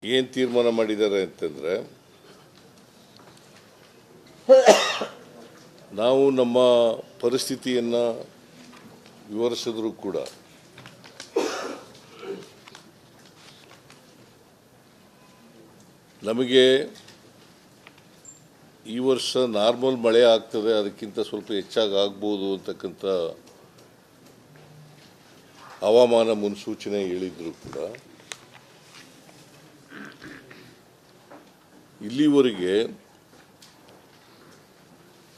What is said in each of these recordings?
ಏನು ತೀರ್ಮಾನ ಮಾಡಿದ್ದಾರೆ ಅಂತಂದರೆ, ನಾವು ನಮ್ಮ ಪರಿಸ್ಥಿತಿಯನ್ನು ವಿವರಿಸಿದ್ರು ಕೂಡ ನಮಗೆ ಈ ವರ್ಷ ನಾರ್ಮಲ್ ಮಳೆ ಆಗ್ತದೆ, ಅದಕ್ಕಿಂತ ಸ್ವಲ್ಪ ಹೆಚ್ಚಾಗಿ ಆಗ್ಬೋದು ಅಂತಕ್ಕಂಥ ಹವಾಮಾನ ಮುನ್ಸೂಚನೆ ಹೇಳಿದ್ರು ಕೂಡ ಇಲ್ಲಿವರೆಗೆ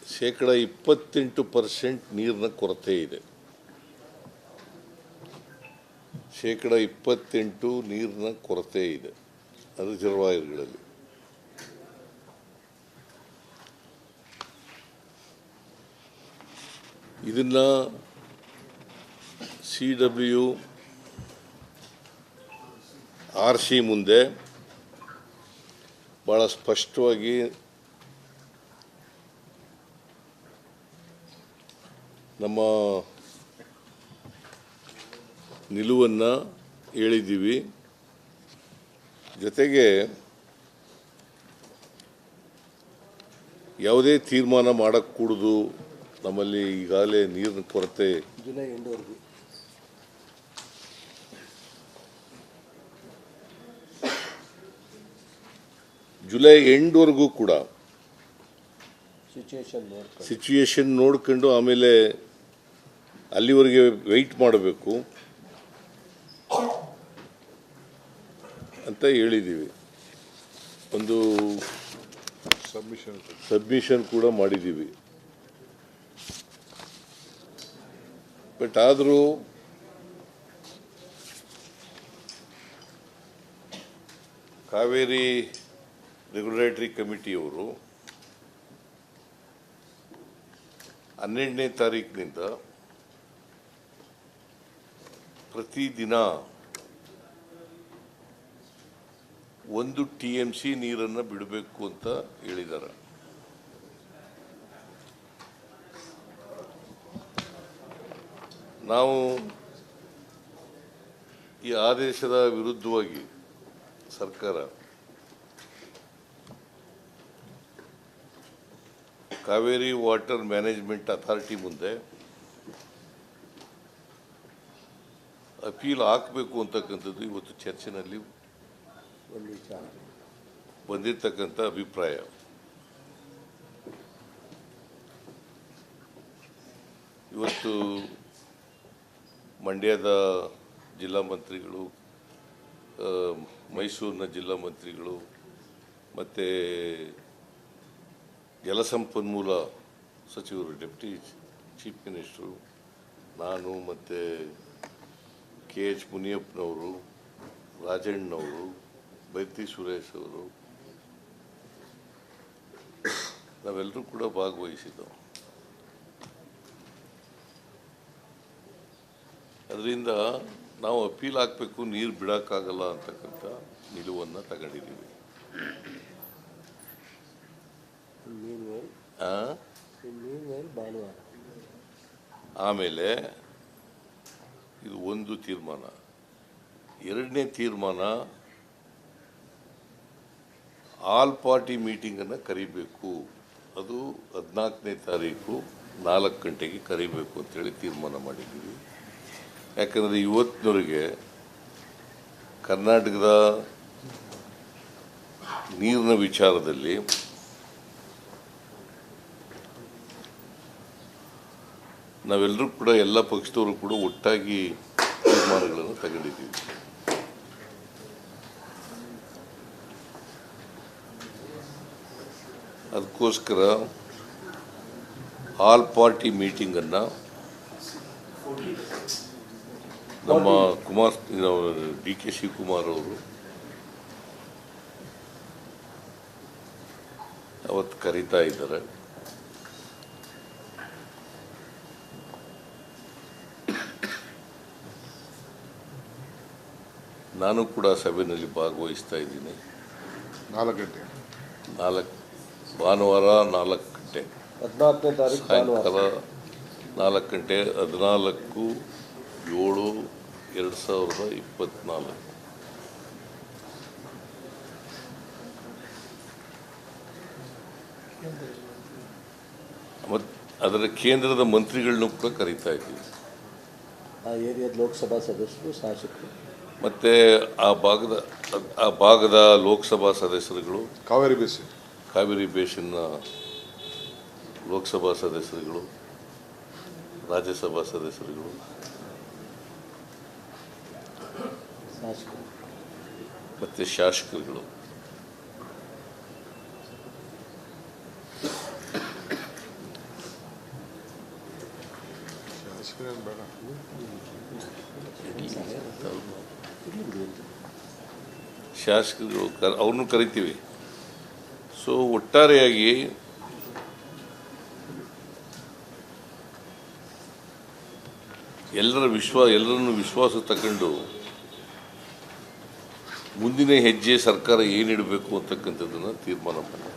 28% ನೀರಿನ ಕೊರತೆ ಇದೆ. 28% ನೀರಿನ ಕೊರತೆ ಇದೆ ರಿಸರ್ವಾಯರ್ಗಳಲ್ಲಿ. ಇದನ್ನು CWRC ಮುಂದೆ ಭಾಳ ಸ್ಪಷ್ಟವಾಗಿ ನಮ್ಮ ನಿಲುವನ್ನು ಹೇಳಿದ್ದೀವಿ. ಜೊತೆಗೆ ಯಾವುದೇ ತೀರ್ಮಾನ ಮಾಡக்கூಡದು, ನಮ್ಮಲ್ಲಿ ಈಗಾಗಲೇ ನೀರಿನ ಕೊರತೆ ಜುಲೈ ಎಂಡ್ವರೆಗೂ ಕೂಡ ಸಿಚುಯೇಷನ್ ನೋಡ್ಕೊಂಡು ಆಮೇಲೆ ಅಲ್ಲಿವರೆಗೆ ವೆಯ್ಟ್ ಮಾಡಬೇಕು ಅಂತ ಹೇಳಿದ್ದೀವಿ. ಒಂದು ಸಬ್ಮಿಷನ್ ಕೂಡ ಮಾಡಿದ್ದೀವಿ. ಬಟ್ ಆದರೂ ಕಾವೇರಿ ರೆಗ್ಯುಲೇಟರಿ ಕಮಿಟಿಯವರು 12ನೇ ತಾರೀಕಿನಿಂದ ಪ್ರತಿದಿನ 1 TMC ನೀರನ್ನು ಬಿಡಬೇಕು ಅಂತ ಹೇಳಿದ್ದಾರೆ. ನಾವು ಈ ಆದೇಶದ ವಿರುದ್ಧವಾಗಿ ಸರ್ಕಾರ ಕಾವೇರಿ ವಾಟರ್ ಮ್ಯಾನೇಜ್ಮೆಂಟ್ ಅಥಾರಿಟಿ ಮುಂದೆ ಅಪೀಲ್ ಹಾಕಬೇಕು ಅಂತಕ್ಕಂಥದ್ದು ಇವತ್ತು ಚರ್ಚೆನಲ್ಲಿ ಬಂದಿರತಕ್ಕಂಥ ಅಭಿಪ್ರಾಯ. ಇವತ್ತು ಮಂಡ್ಯದ ಜಿಲ್ಲಾ ಮಂತ್ರಿಗಳು, ಮೈಸೂರಿನ ಜಿಲ್ಲಾ ಮಂತ್ರಿಗಳು ಮತ್ತು ಜಲಸಂಪನ್ಮೂಲ ಸಚಿವರು, ಡೆಪ್ಟಿ ಚೀಫ್ ಮಿನಿಸ್ಟರು, ನಾನು ಮತ್ತು KH ಮುನಿಯಪ್ಪನವರು, ರಾಜಣ್ಣನವರು, ಬೈತಿ ಸುರೇಶ್ ಅವರು, ನಾವೆಲ್ಲರೂ ಕೂಡ ಭಾಗವಹಿಸಿದ್ದೆವು. ಅದರಿಂದ ನಾವು ಅಪೀಲ್ ಹಾಕಬೇಕು, ನೀರು ಬಿಡೋಕ್ಕಾಗಲ್ಲ ಅಂತಕ್ಕಂಥ ನಿಲುವನ್ನು ತಗೊಂಡಿದ್ದೀವಿ. ಆಮೇಲೆ ಇದು ಒಂದು ತೀರ್ಮಾನ. ಎರಡನೇ ತೀರ್ಮಾನ, ಆಲ್ ಪಾರ್ಟಿ ಮೀಟಿಂಗನ್ನು ಕರಿಬೇಕು. ಅದು 14ನೇ ತಾರೀಕು 4 ಗಂಟೆಗೆ ಕರಿಬೇಕು ಅಂತೇಳಿ ತೀರ್ಮಾನ ಮಾಡಿದ್ದೀವಿ. ಯಾಕಂದರೆ ಇವತ್ತಿನವರೆಗೆ ಕರ್ನಾಟಕದ ನೀರಿನ ವಿಚಾರದಲ್ಲಿ ನಾವೆಲ್ಲರೂ ಕೂಡ, ಎಲ್ಲ ಪಕ್ಷದವರು ಕೂಡ ಒಟ್ಟಾಗಿ ತೀರ್ಮಾನಗಳನ್ನು ತಗೊಂಡಿದ್ದೀವಿ. ಅದಕ್ಕೋಸ್ಕರ ಆಲ್ ಪಾರ್ಟಿ ಮೀಟಿಂಗನ್ನು ನಮ್ಮ DK ಶಿವಕುಮಾರ್ ಅವರು ಅವತ್ತು ಕರೀತಾ ಇದ್ದಾರೆ. ನಾನು ಕೂಡ ಸಭೆಯಲ್ಲಿ ಭಾಗವಹಿಸ್ತಾ ಇದ್ದೀನಿ. 4 ಗಂಟೆ ಭಾನುವಾರ 4 ಗಂಟೆ, 14ನೇ ತಾರೀಕು ಸಾಯಂಕಾಲ 4 ಗಂಟೆ, 14/7/2024. ಮತ್ತು ಅದರ ಕೇಂದ್ರದ ಮಂತ್ರಿಗಳನ್ನೂ ಕೂಡ ಕರೀತಾ ಇದ್ದೀವಿ. ಆ ಏರಿಯಾದ ಲೋಕಸಭಾ ಸದಸ್ಯರು ಶಾಸಕರು ಮತ್ತು ಆ ಭಾಗದ ಲೋಕಸಭಾ ಸದಸ್ಯರುಗಳು, ಕಾವೇರಿ ಬೇಸಿನ್ನ ಲೋಕಸಭಾ ಸದಸ್ಯರುಗಳು, ರಾಜ್ಯಸಭಾ ಸದಸ್ಯರುಗಳು, ಶಾಸಕರು ಮತ್ತು ಶಾಸಕರುಗಳು ಅವ್ರನ್ನೂ ಕರಿತೀವಿ. ಸೊ ಒಟ್ಟಾರೆಯಾಗಿ ಎಲ್ಲರನ್ನು ವಿಶ್ವಾಸ ತಗೊಂಡು ಮುಂದಿನ ಹೆಜ್ಜೆ ಸರ್ಕಾರ ಏನಿಡಬೇಕು ಅಂತಕ್ಕಂಥದ್ದನ್ನು ತೀರ್ಮಾನ ಮಾಡಿ.